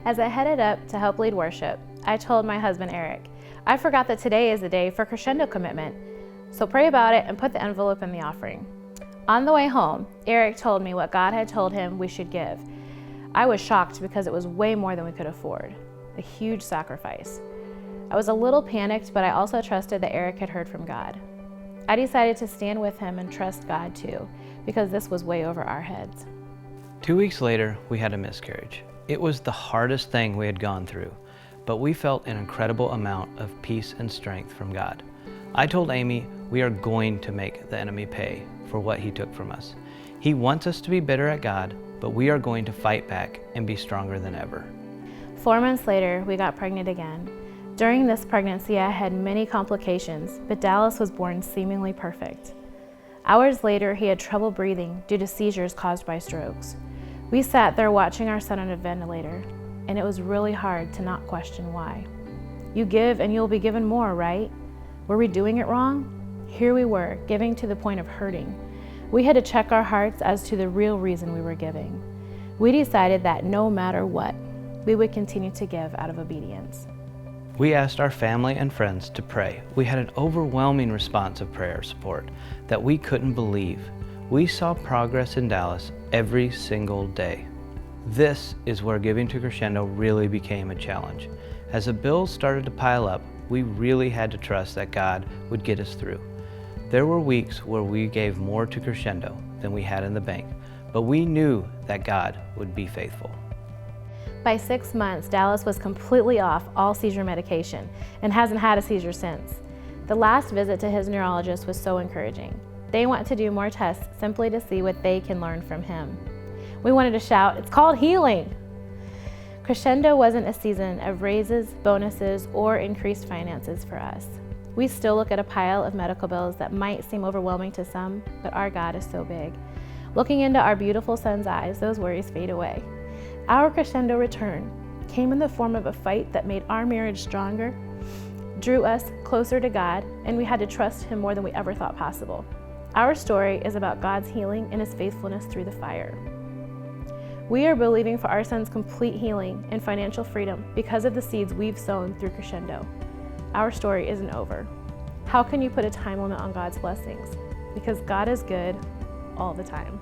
As I headed up to help lead worship, I told my husband Eric, I forgot that today is the day for Crescendo commitment, so pray about it and put the envelope in the offering. On the way home, Eric told me what God had told him we should give. I was shocked because it was way more than we could afford, a huge sacrifice. I was a little panicked, but I also trusted that Eric had heard from God. I decided to stand with him and trust God too, because this was way over our heads. 2 weeks later, we had a miscarriage. It was the hardest thing we had gone through, but we felt an incredible amount of peace and strength from God. I told Amy we are going to make the enemy pay for what he took from us. He wants us to be bitter at God, but we are going to fight back and be stronger than ever. 4 months later, we got pregnant again. During this pregnancy, I had many complications, but Dallas was born seemingly perfect. Hours later, he had trouble breathing due to seizures caused by strokes. We sat there watching our son on a ventilator, and it was really hard to not question why. You give and you'll be given more, right? Were we doing it wrong? Here we were, giving to the point of hurting. We had to check our hearts as to the real reason we were giving. We decided that no matter what, we would continue to give out of obedience. We asked our family and friends to pray. We had an overwhelming response of prayer support that we couldn't believe. We saw progress in Dallas every single day. This is where giving to Crescendo really became a challenge. As the bills started to pile up, we really had to trust that God would get us through. There were weeks where we gave more to Crescendo than we had in the bank, but we knew that God would be faithful. By 6 months, Dallas was completely off all seizure medication and hasn't had a seizure since. The last visit to his neurologist was so encouraging. They want to do more tests simply to see what they can learn from him. We wanted to shout, "It's called healing!" Crescendo wasn't a season of raises, bonuses, or increased finances for us. We still look at a pile of medical bills that might seem overwhelming to some, but our God is so big. Looking into our beautiful son's eyes, those worries fade away. Our Crescendo return came in the form of a fight that made our marriage stronger, drew us closer to God, and we had to trust Him more than we ever thought possible. Our story is about God's healing and His faithfulness through the fire. We are believing for our son's complete healing and financial freedom because of the seeds we've sown through Crescendo. Our story isn't over. How can you put a time limit on God's blessings? Because God is good all the time.